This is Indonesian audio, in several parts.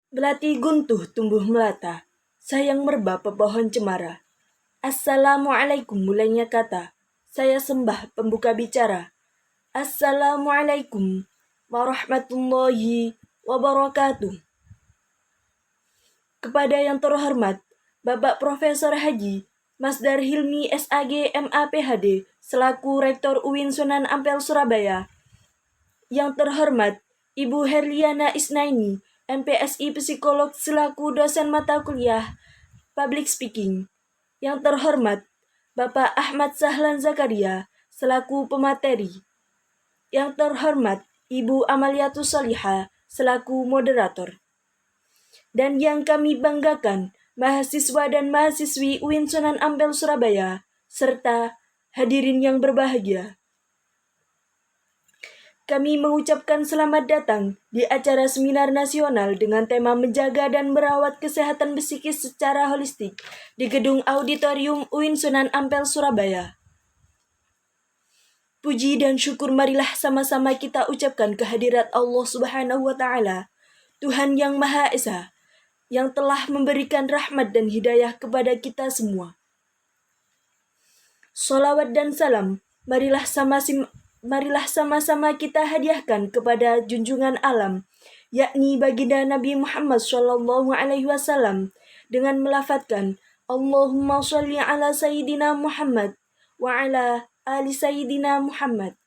Belati guntuh tumbuh melata, sayang merba pepohon cemara. Assalamualaikum mulainya kata, saya sembah pembuka bicara. Assalamualaikum warahmatullahi wabarakatuh. Kepada yang terhormat Bapak Profesor Haji Masdar Hilmi SAG MA PhD selaku Rektor UIN Sunan Ampel Surabaya. Yang terhormat Ibu Herliana Isnaini MPSI Psikolog selaku dosen mata kuliah Public Speaking. Yang terhormat Bapak Ahmad Sahlan Zakaria selaku pemateri. Yang terhormat Ibu Amaliatus Soliha selaku moderator. Dan yang kami banggakan, mahasiswa dan mahasiswi UIN Sunan Ampel Surabaya, serta hadirin yang berbahagia. Kami mengucapkan selamat datang di acara seminar nasional dengan tema menjaga dan merawat kesehatan psikis secara holistik di Gedung Auditorium UIN Sunan Ampel Surabaya. Puji dan syukur marilah sama-sama kita ucapkan kehadirat Allah Subhanahu wa Ta'ala, Tuhan yang Maha Esa, yang telah memberikan rahmat dan hidayah kepada kita semua. Sholawat dan salam, marilah sama-sama kita hadiahkan kepada junjungan alam, yakni baginda Nabi Muhammad SAW, dengan melafadzkan Allahumma sholli ala Sayyidina Muhammad wa ala ali Sayyidina Muhammad.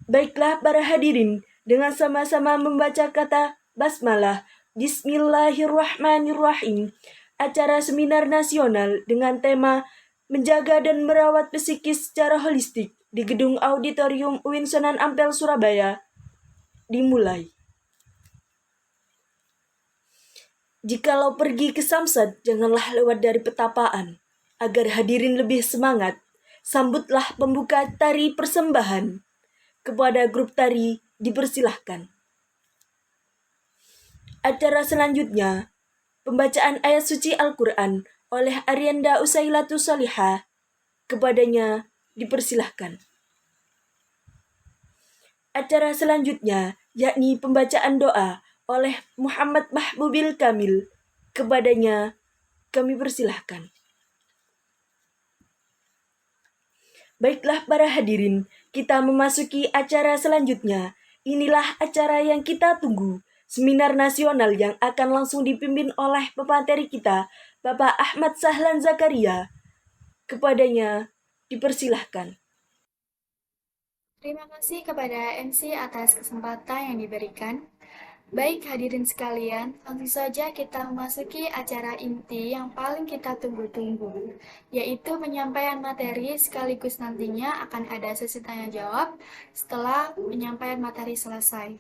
Baiklah para hadirin, dengan sama-sama membaca kata basmalah, Bismillahirrahmanirrahim, acara seminar nasional dengan tema menjaga dan merawat psikis secara holistik di Gedung Auditorium UIN Sunan Ampel Surabaya dimulai. Jikalau pergi ke Samsat, janganlah lewat dari petapaan. Agar hadirin lebih semangat, sambutlah pembuka tari persembahan. Kepada grup tari dipersilahkan. Acara selanjutnya, pembacaan ayat suci Al-Quran oleh Arianda Usailatu Solihah. Kepadanya dipersilahkan. Acara selanjutnya, yakni pembacaan doa oleh Muhammad Mahbubil Kamil. Kepadanya kami persilahkan. Baiklah para hadirin, kita memasuki acara selanjutnya. Inilah acara yang kita tunggu, seminar nasional yang akan langsung dipimpin oleh pemateri kita, Bapak Ahmad Sahlan Zakaria. Kepadanya dipersilahkan. Terima kasih kepada MC atas kesempatan yang diberikan. Baik hadirin sekalian, langsung saja kita memasuki acara inti yang paling kita tunggu-tunggu, yaitu penyampaian materi sekaligus nantinya akan ada sesi tanya jawab setelah penyampaian materi selesai.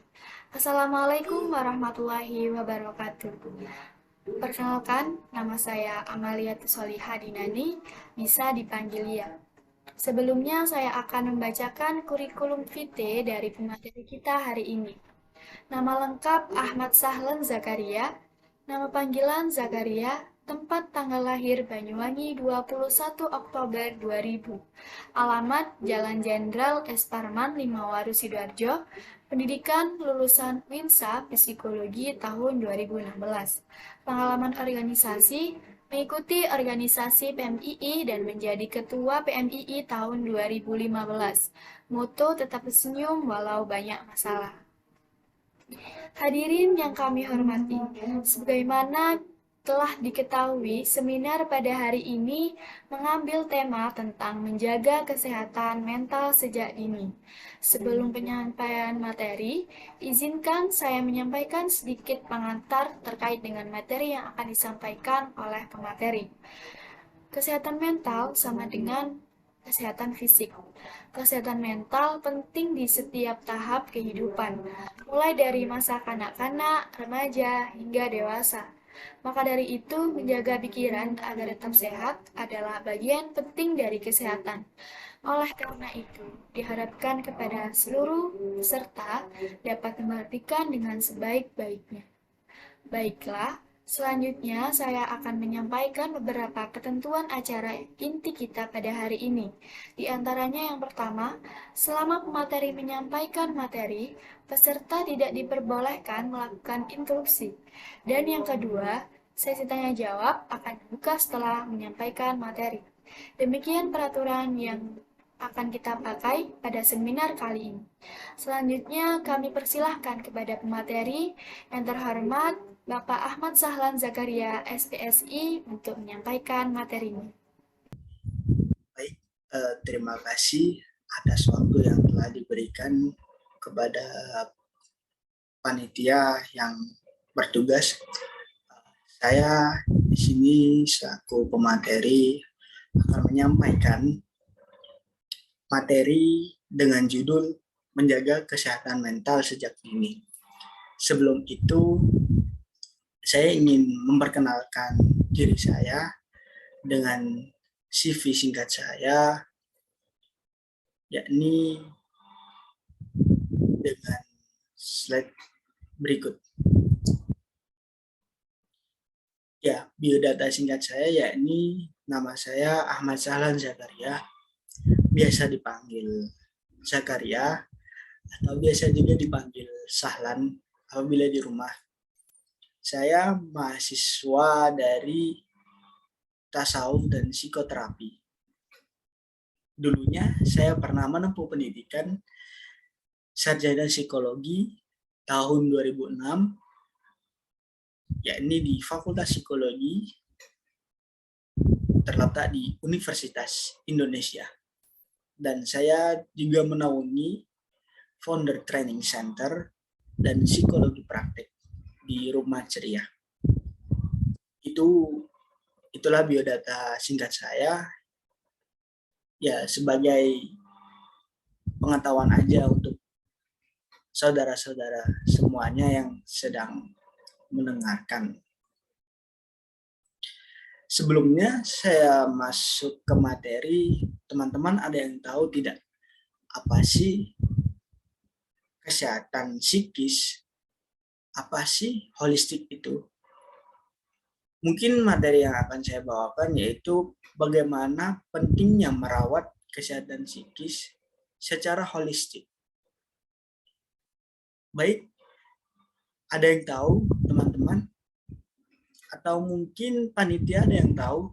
Assalamualaikum warahmatullahi wabarakatuh. Perkenalkan, nama saya Amalia Tusolihah Dinani, bisa dipanggil Lia. Sebelumnya saya akan membacakan kurikulum vitae dari pemateri kita hari ini. Nama lengkap Ahmad Sahlan Zakaria, nama panggilan Zakaria, tempat tanggal lahir Banyuwangi 21 Oktober 2000, alamat Jalan Jenderal S. Parman 5 Waru Sidoarjo, pendidikan lulusan WINSA Psikologi tahun 2016, pengalaman organisasi, mengikuti organisasi PMII dan menjadi ketua PMII tahun 2015, moto tetap senyum walau banyak masalah. Hadirin yang kami hormati, sebagaimana telah diketahui, seminar pada hari ini mengambil tema tentang menjaga kesehatan mental sejak dini. Sebelum penyampaian materi, izinkan saya menyampaikan sedikit pengantar terkait dengan materi yang akan disampaikan oleh pemateri. Kesehatan mental sama dengan kesehatan fisik. Kesehatan mental penting di setiap tahap kehidupan, mulai dari masa kanak-kanak, remaja, hingga dewasa. Maka dari itu, menjaga pikiran agar tetap sehat adalah bagian penting dari kesehatan. Oleh karena itu, diharapkan kepada seluruh peserta dapat memperhatikan dengan sebaik-baiknya. Baiklah, Selanjutnya, saya akan menyampaikan beberapa ketentuan acara inti kita pada hari ini. Di antaranya yang pertama, selama pemateri menyampaikan materi, peserta tidak diperbolehkan melakukan interupsi. Dan yang kedua, sesi tanya jawab akan dibuka setelah menyampaikan materi. Demikian peraturan yang akan kita pakai pada seminar kali ini. Selanjutnya, kami persilahkan kepada pemateri yang terhormat Bapak Ahmad Sahlan Zakaria, SPSI, untuk menyampaikan materinya. Baik, terima kasih atas waktu yang telah diberikan kepada panitia yang bertugas. Saya di sini selaku pemateri akan menyampaikan materi dengan judul menjaga kesehatan mental sejak dini. Sebelum itu, saya ingin memperkenalkan diri saya dengan CV singkat saya, yakni dengan slide berikut. Ya, biodata singkat saya yakni nama saya Ahmad Sahlan Zakaria, biasa dipanggil Zakaria atau biasa juga dipanggil Sahlan apabila di rumah. Saya mahasiswa dari tasawuf dan psikoterapi. Dulunya saya pernah menempuh pendidikan sarjana psikologi tahun 2006, yakni di Fakultas Psikologi terletak di Universitas Indonesia. Dan saya juga menaungi Founder Training Center dan psikologi praktek di Rumah Ceria. Itulah biodata singkat saya. Ya, sebagai pengetahuan aja untuk saudara-saudara semuanya yang sedang mendengarkan. Sebelumnya saya masuk ke materi, teman-teman ada yang tahu tidak apa sih kesehatan psikis? Apa sih holistik itu? Mungkin materi yang akan saya bawakan yaitu bagaimana pentingnya merawat kesehatan psikis secara holistik. Baik, ada yang tahu teman-teman? Atau mungkin panitia ada yang tahu?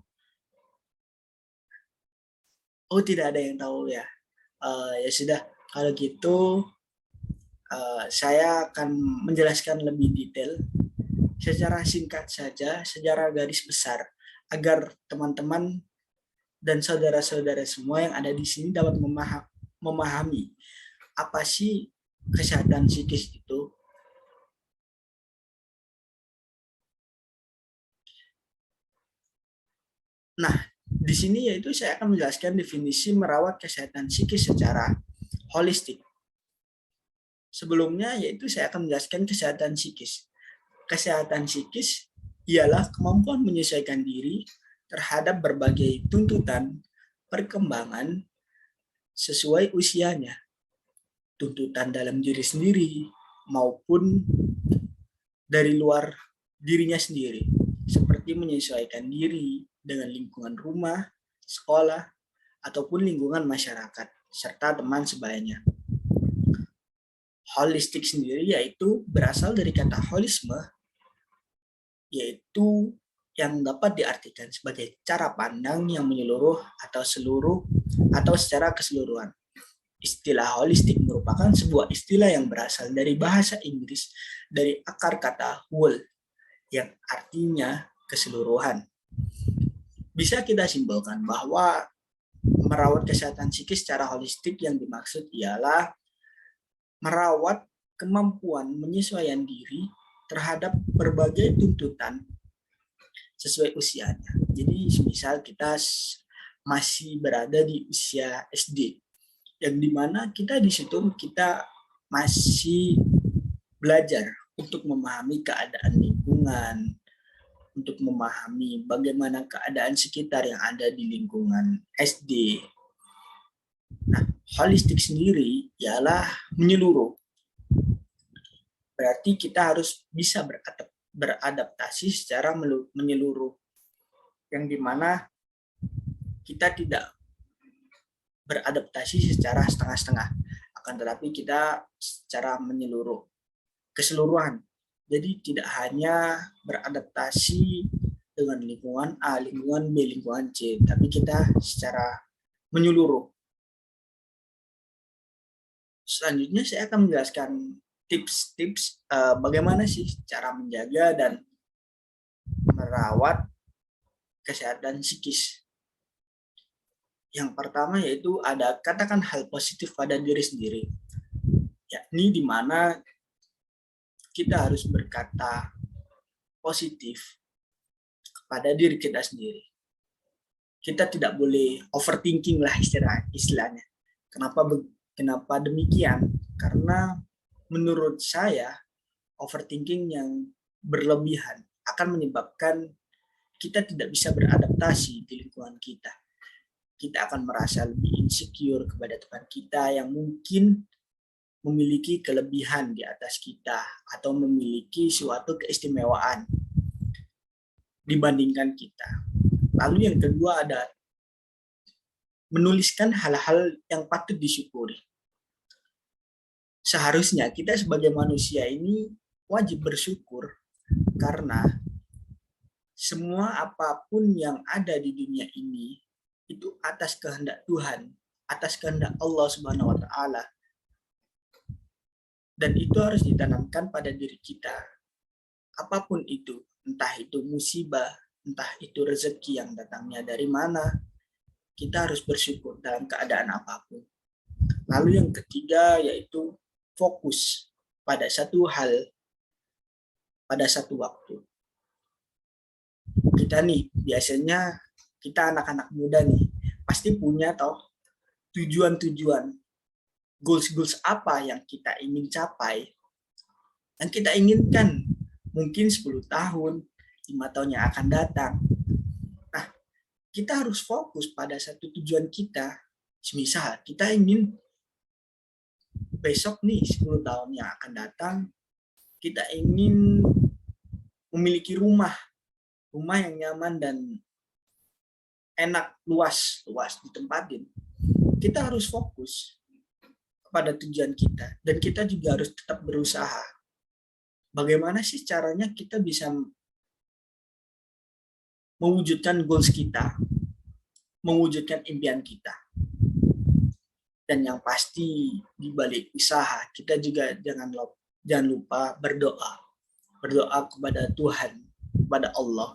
Oh, tidak ada yang tahu ya. Ya sudah, kalau gitu saya akan menjelaskan lebih detail secara singkat saja, secara garis besar, agar teman-teman dan saudara-saudara semua yang ada di sini dapat memahami apa sih kesehatan psikis itu. Nah, di sini yaitu saya akan menjelaskan definisi merawat kesehatan psikis secara holistik. Sebelumnya yaitu saya akan menjelaskan kesehatan psikis. Kesehatan psikis ialah kemampuan menyesuaikan diri terhadap berbagai tuntutan perkembangan sesuai usianya. Tuntutan dalam diri sendiri maupun dari luar dirinya sendiri, seperti menyesuaikan diri dengan lingkungan rumah, sekolah, ataupun lingkungan masyarakat, serta teman sebayanya. Holistik sendiri yaitu berasal dari kata holisme, yaitu yang dapat diartikan sebagai cara pandang yang menyeluruh atau secara keseluruhan. Istilah holistik merupakan sebuah istilah yang berasal dari bahasa Inggris dari akar kata whole yang artinya keseluruhan. Bisa kita simpulkan bahwa merawat kesehatan psikis secara holistik yang dimaksud ialah merawat kemampuan menyesuaikan diri terhadap berbagai tuntutan sesuai usianya. Jadi misal kita masih berada di usia SD, yang dimana kita di situ kita masih belajar untuk memahami keadaan lingkungan, untuk memahami bagaimana keadaan sekitar yang ada di lingkungan SD. Nah, holistik sendiri ialah menyeluruh. Berarti kita harus bisa beradaptasi secara menyeluruh, yang dimana kita tidak beradaptasi secara setengah-setengah, akan tetapi kita secara menyeluruh, keseluruhan. Jadi tidak hanya beradaptasi dengan lingkungan A, lingkungan B, lingkungan C, tapi kita secara menyeluruh. Selanjutnya saya akan menjelaskan tips-tips bagaimana sih cara menjaga dan merawat kesehatan psikis. Yang pertama yaitu ada katakan hal positif pada diri sendiri, yakni di mana kita harus berkata positif pada diri kita sendiri. Kita tidak boleh overthinking lah istilahnya. Kenapa demikian? Karena menurut saya overthinking yang berlebihan akan menyebabkan kita tidak bisa beradaptasi di lingkungan kita. Kita akan merasa lebih insecure kepada teman kita yang mungkin memiliki kelebihan di atas kita atau memiliki suatu keistimewaan dibandingkan kita. Lalu yang kedua ada menuliskan hal-hal yang patut disyukuri. Seharusnya kita sebagai manusia ini wajib bersyukur karena semua apapun yang ada di dunia ini itu atas kehendak Tuhan, atas kehendak Allah Subhanahu wa taala. Dan itu harus ditanamkan pada diri kita. Apapun itu, entah itu musibah, entah itu rezeki yang datangnya dari mana, kita harus bersyukur dalam keadaan apapun. Lalu yang ketiga yaitu fokus pada satu hal, pada satu waktu. Kita nih, biasanya kita anak-anak muda nih, pasti punya tujuan-tujuan, goals apa yang kita ingin capai, yang kita inginkan mungkin 10 tahun, 5 tahun yang akan datang. Nah, kita harus fokus pada satu tujuan kita. Misal, kita ingin besok nih 10 tahun yang akan datang, kita ingin memiliki rumah yang nyaman dan enak, luas ditempatin. Kita harus fokus pada tujuan kita dan kita juga harus tetap berusaha. Bagaimana sih caranya kita bisa mewujudkan goals kita, mewujudkan impian kita? Dan yang pasti di balik usaha kita juga jangan lupa berdoa kepada Tuhan, kepada Allah.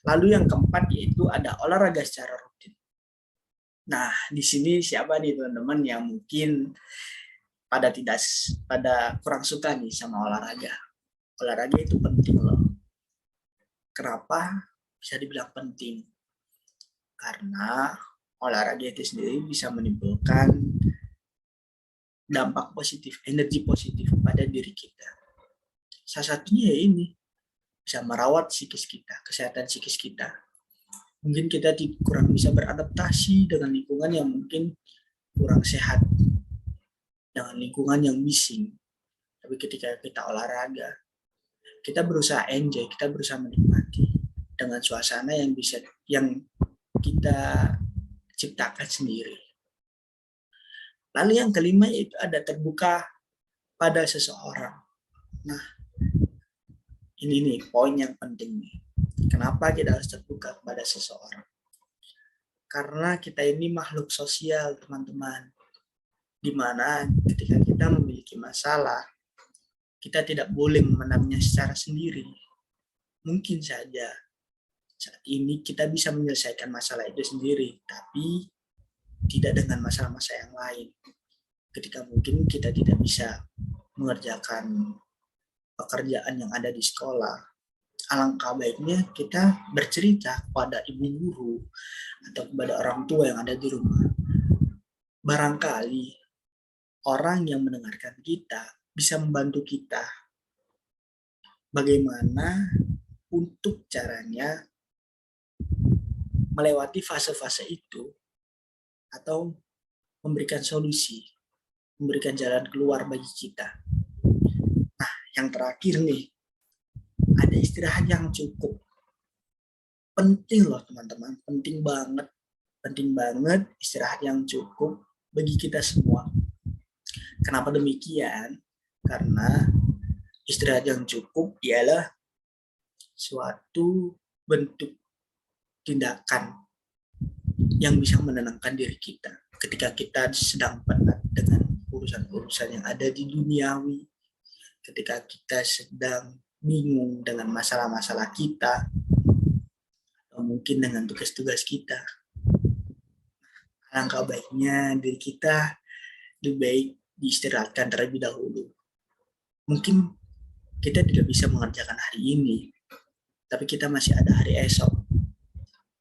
Lalu yang keempat yaitu ada olahraga secara rutin. Nah, di sini siapa nih teman-teman yang mungkin pada kurang suka nih sama olahraga? Olahraga itu penting loh. Kenapa bisa dibilang penting? Karena olahraga itu sendiri bisa menimbulkan dampak positif, energi positif pada diri kita. Salah satunya ya ini, bisa merawat psikis kita, kesehatan psikis kita. Mungkin kita kurang bisa beradaptasi dengan lingkungan yang mungkin kurang sehat, dengan lingkungan yang bising. Tapi ketika kita olahraga, kita berusaha enjoy, kita berusaha menikmati dengan suasana yang kita ciptakan sendiri. Lalu yang kelima yaitu ada terbuka pada seseorang. Nah, ini nih poin yang penting nih. Kenapa kita harus terbuka kepada seseorang? Karena kita ini makhluk sosial, teman-teman. Dimana ketika kita memiliki masalah, kita tidak boleh memandangnya secara sendiri. Mungkin saja saat ini kita bisa menyelesaikan masalah itu sendiri, tapi tidak dengan masalah-masalah yang lain. Ketika mungkin kita tidak bisa mengerjakan pekerjaan yang ada di sekolah, alangkah baiknya kita bercerita kepada ibu guru atau kepada orang tua yang ada di rumah. Barangkali orang yang mendengarkan kita bisa membantu kita bagaimana untuk caranya melewati fase-fase itu atau memberikan solusi, memberikan jalan keluar bagi kita. Nah, yang terakhir nih, ada istirahat yang cukup. Penting loh teman-teman, penting banget istirahat yang cukup bagi kita semua. Kenapa demikian? Karena istirahat yang cukup ialah suatu bentuk tindakan yang bisa menenangkan diri kita ketika kita sedang penat dengan urusan-urusan yang ada di duniawi, ketika kita sedang bingung dengan masalah-masalah kita, atau mungkin dengan tugas-tugas kita. Alangkah baiknya diri kita lebih baik diistirahatkan terlebih dahulu. Mungkin kita tidak bisa mengerjakan hari ini, tapi kita masih ada hari esok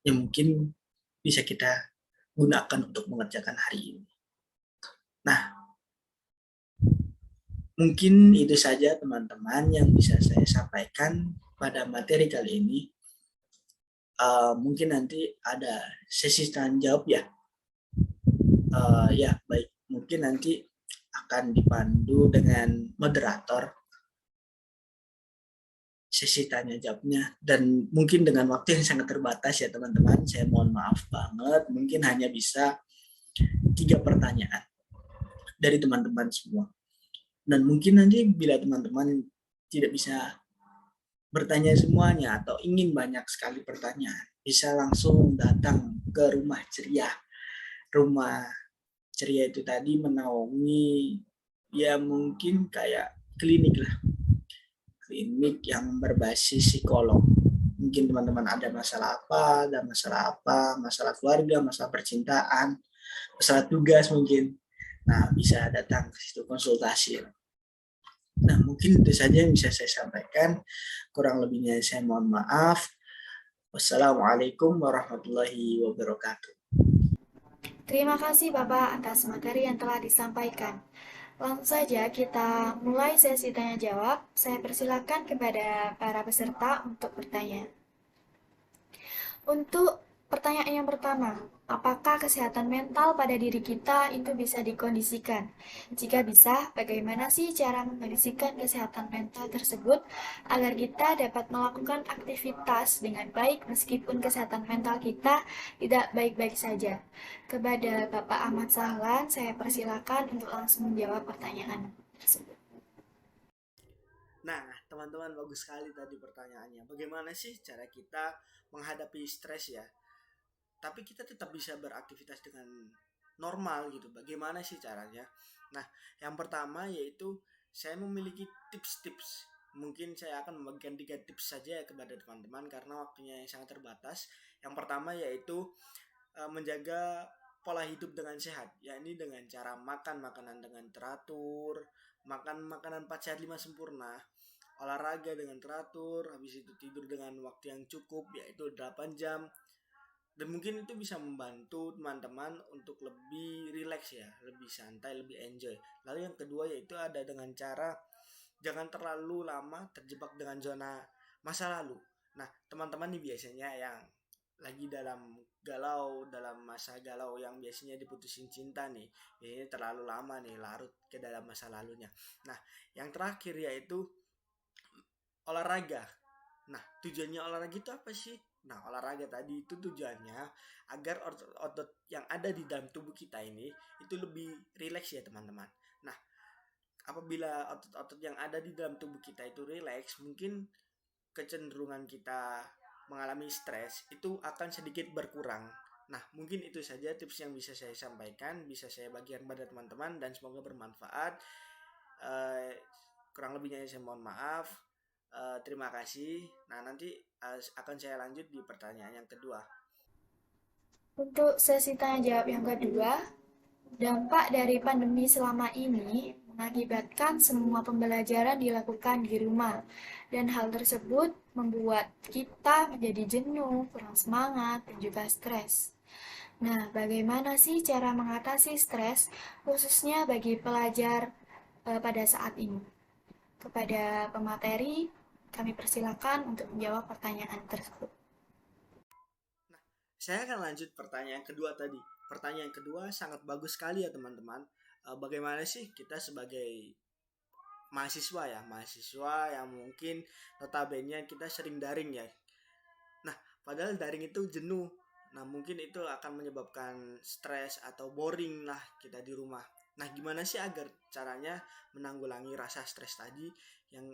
yang mungkin bisa kita gunakan untuk mengerjakan hari ini. Nah, mungkin itu saja teman-teman yang bisa saya sampaikan pada materi kali ini. Mungkin nanti ada sesi tanya jawab ya. Ya, baik. Mungkin nanti akan dipandu dengan moderator sesi tanya jawabnya, dan mungkin dengan waktu yang sangat terbatas ya teman-teman. Saya mohon maaf banget, mungkin hanya bisa 3 pertanyaan dari teman-teman semua. Dan mungkin nanti bila teman-teman tidak bisa bertanya semuanya atau ingin banyak sekali pertanyaan, bisa langsung datang ke Rumah Ceria. Rumah Ceria itu tadi menaungi ya mungkin kayak klinik lah, klinik yang berbasis psikolog. Mungkin teman-teman ada masalah apa, masalah keluarga, masalah percintaan, masalah tugas mungkin. Nah, bisa datang ke situ konsultasi. Nah, mungkin itu saja yang bisa saya sampaikan. Kurang lebihnya saya mohon maaf. Wassalamualaikum warahmatullahi wabarakatuh. Terima kasih Bapak atas materi yang telah disampaikan. Langsung saja kita mulai sesi tanya jawab. Saya persilakan kepada para peserta untuk bertanya. Untuk pertanyaan yang pertama, apakah kesehatan mental pada diri kita itu bisa dikondisikan? Jika bisa, bagaimana sih cara mengkondisikan kesehatan mental tersebut agar kita dapat melakukan aktivitas dengan baik meskipun kesehatan mental kita tidak baik-baik saja? Kepada Bapak Ahmad Sahlan, saya persilakan untuk langsung menjawab pertanyaan tersebut. Nah, teman-teman, bagus sekali tadi pertanyaannya. Bagaimana sih cara kita menghadapi stres ya? Tapi kita tetap bisa beraktivitas dengan normal gitu. Bagaimana sih caranya? Nah, yang pertama yaitu saya memiliki tips-tips. Mungkin saya akan membagikan 3 tips saja kepada teman-teman karena waktunya yang sangat terbatas. Yang pertama yaitu menjaga pola hidup dengan sehat, yakni dengan cara makan makanan dengan teratur, makan makanan 4 sehat 5 sempurna, olahraga dengan teratur, habis itu tidur dengan waktu yang cukup yaitu 8 jam. Dan mungkin itu bisa membantu teman-teman untuk lebih rileks ya, lebih santai, lebih enjoy. Lalu yang kedua yaitu ada dengan cara jangan terlalu lama terjebak dengan zona masa lalu. Nah, teman-teman nih biasanya yang lagi dalam masa galau yang biasanya diputusin cinta nih, biasanya terlalu lama nih larut ke dalam masa lalunya. Nah, yang terakhir yaitu olahraga. Nah, tujuannya olahraga itu apa sih? Nah, olahraga tadi itu tujuannya agar otot-otot yang ada di dalam tubuh kita ini itu lebih rileks ya teman-teman. Nah, apabila otot-otot yang ada di dalam tubuh kita itu rileks, mungkin kecenderungan kita mengalami stres itu akan sedikit berkurang. Nah, mungkin itu saja tips yang bisa saya sampaikan, bisa saya bagikan pada teman-teman dan semoga bermanfaat. Kurang lebihnya saya mohon maaf. Terima kasih. Nah, nanti akan saya lanjut di pertanyaan yang kedua. Untuk sesi tanya jawab yang kedua, dampak dari pandemi selama ini mengakibatkan semua pembelajaran dilakukan di rumah, dan hal tersebut membuat kita menjadi jenuh, kurang semangat, dan juga stres. Nah, bagaimana sih cara mengatasi stres, khususnya bagi pelajar pada saat ini? Kepada pemateri, kami persilakan untuk menjawab pertanyaan tersebut. Nah, saya akan lanjut pertanyaan kedua tadi. Pertanyaan kedua sangat bagus sekali ya teman-teman. Bagaimana sih kita sebagai mahasiswa yang mungkin notabene kita sering daring ya. Nah, padahal daring itu jenuh. Nah, mungkin itu akan menyebabkan stres atau boring lah kita di rumah. Nah, gimana sih agar caranya menanggulangi rasa stres tadi yang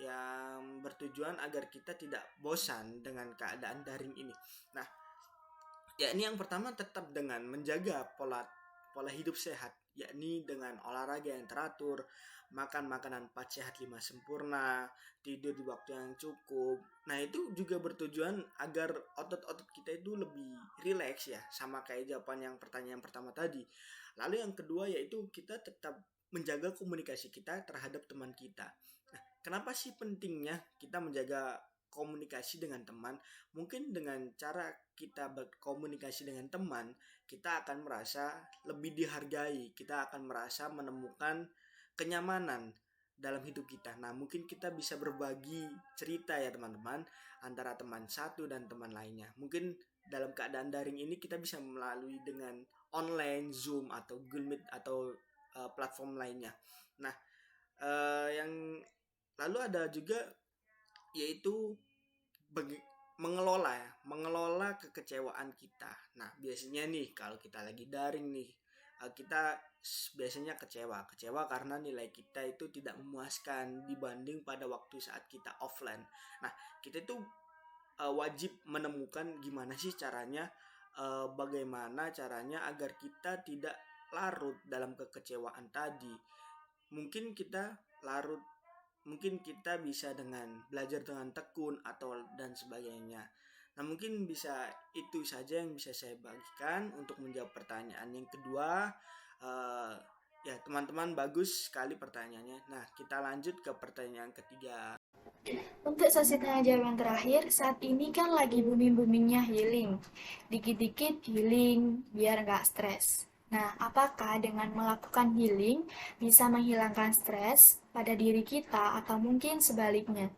yang bertujuan agar kita tidak bosan dengan keadaan daring ini. Nah, yakni yang pertama tetap dengan menjaga pola hidup sehat, yakni dengan olahraga yang teratur, makan makanan 4 sehat 5 sempurna, tidur di waktu yang cukup. Nah, itu juga bertujuan agar otot-otot kita itu lebih rileks ya, sama kayak jawaban yang pertanyaan pertama tadi. Lalu yang kedua yaitu kita tetap menjaga komunikasi kita terhadap teman kita. Nah, kenapa sih pentingnya kita menjaga komunikasi dengan teman? Mungkin dengan cara kita berkomunikasi dengan teman, kita akan merasa lebih dihargai, kita akan merasa menemukan kenyamanan dalam hidup kita. Nah, mungkin kita bisa berbagi cerita ya teman-teman, antara teman satu dan teman lainnya. Mungkin dalam keadaan daring ini kita bisa melalui dengan online, Zoom atau Google Meet atau platform lainnya. Nah, yang lalu ada juga yaitu mengelola kekecewaan kita. Nah, biasanya nih kalau kita lagi daring nih, kita biasanya kecewa karena nilai kita itu tidak memuaskan dibanding pada waktu saat kita offline. Nah, kita itu wajib menemukan gimana sih caranya, bagaimana caranya agar kita tidak larut dalam kekecewaan tadi. Mungkin kita bisa dengan belajar dengan tekun atau dan sebagainya. Nah, mungkin bisa itu saja yang bisa saya bagikan untuk menjawab pertanyaan yang kedua. Ya teman-teman, bagus sekali pertanyaannya. Nah, kita lanjut ke pertanyaan ketiga. Untuk sesi tanya jawab yang terakhir, saat ini kan lagi booming-boomingnya healing. Dikit-dikit healing biar nggak stres. Nah, apakah dengan melakukan healing bisa menghilangkan stres pada diri kita atau mungkin sebaliknya?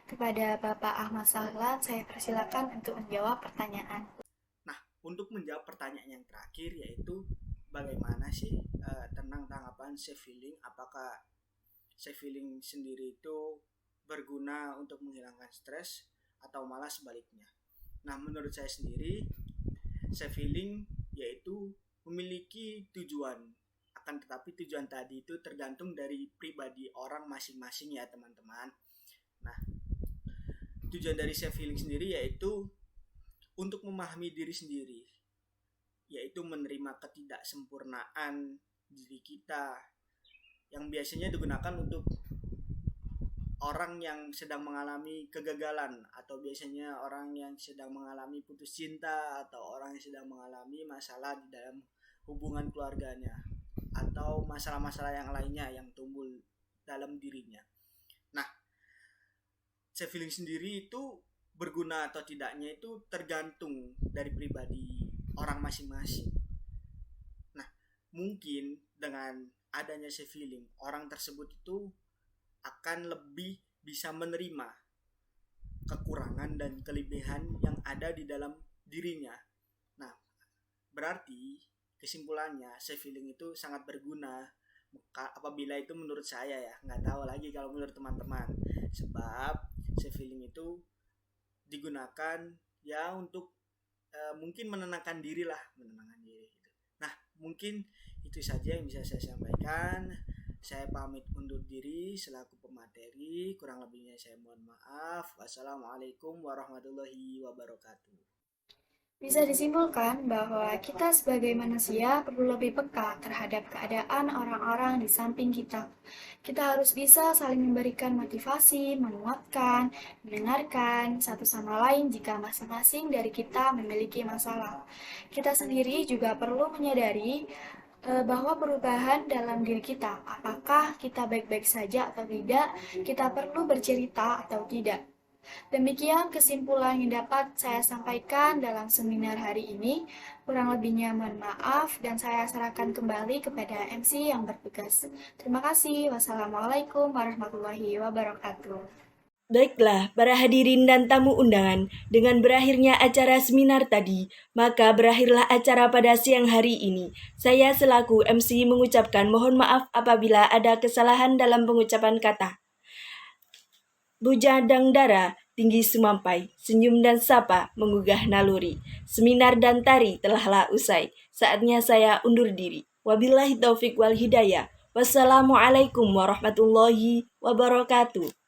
Kepada Bapak Ahmad Sahlan, saya persilakan untuk menjawab pertanyaan. Nah, untuk menjawab pertanyaan yang terakhir yaitu bagaimana sih tentang tanggapan self healing? Apakah self healing sendiri itu berguna untuk menghilangkan stres atau malah sebaliknya? Nah, menurut saya sendiri self healing yaitu memiliki tujuan, akan tetapi tujuan tadi itu tergantung dari pribadi orang masing-masing ya teman-teman. Nah, tujuan dari self healing sendiri yaitu untuk memahami diri sendiri, yaitu menerima ketidaksempurnaan diri kita yang biasanya digunakan untuk orang yang sedang mengalami kegagalan, atau biasanya orang yang sedang mengalami putus cinta, atau orang yang sedang mengalami masalah di dalam hubungan keluarganya, atau masalah-masalah yang lainnya yang tumbuh dalam dirinya. Nah, self healing sendiri itu berguna atau tidaknya itu tergantung dari pribadi orang masing-masing. Nah, mungkin dengan adanya self healing, orang tersebut itu akan lebih bisa menerima kekurangan dan kelebihan yang ada di dalam dirinya. Nah, berarti kesimpulannya self healing itu sangat berguna apabila itu menurut saya ya, nggak tahu lagi kalau menurut teman-teman, sebab self healing itu digunakan ya untuk mungkin menenangkan diri gitu. Nah, mungkin itu saja yang bisa saya sampaikan. Saya pamit undur diri selaku pemateri, kurang lebihnya saya mohon maaf. Wassalamualaikum warahmatullahi wabarakatuh. Bisa disimpulkan bahwa kita sebagai manusia perlu lebih peka terhadap keadaan orang-orang di samping kita. Kita harus bisa saling memberikan motivasi, menguatkan, mendengarkan satu sama lain jika masing-masing dari kita memiliki masalah. Kita sendiri juga perlu menyadari bahwa perubahan dalam diri kita, apakah kita baik-baik saja atau tidak, kita perlu bercerita atau tidak. Demikian kesimpulan yang dapat saya sampaikan dalam seminar hari ini. Kurang lebihnya mohon maaf dan saya serahkan kembali kepada MC yang bertugas. Terima kasih. Wassalamualaikum warahmatullahi wabarakatuh. Baiklah, para hadirin dan tamu undangan, dengan berakhirnya acara seminar tadi, maka berakhirlah acara pada siang hari ini. Saya selaku MC mengucapkan mohon maaf apabila ada kesalahan dalam pengucapan kata. Bujadang dara, tinggi sumampai, senyum dan sapa, menggugah naluri. Seminar dan tari telahlah usai, saatnya saya undur diri. Wabillahi taufik wal hidayah. Wassalamualaikum warahmatullahi wabarakatuh.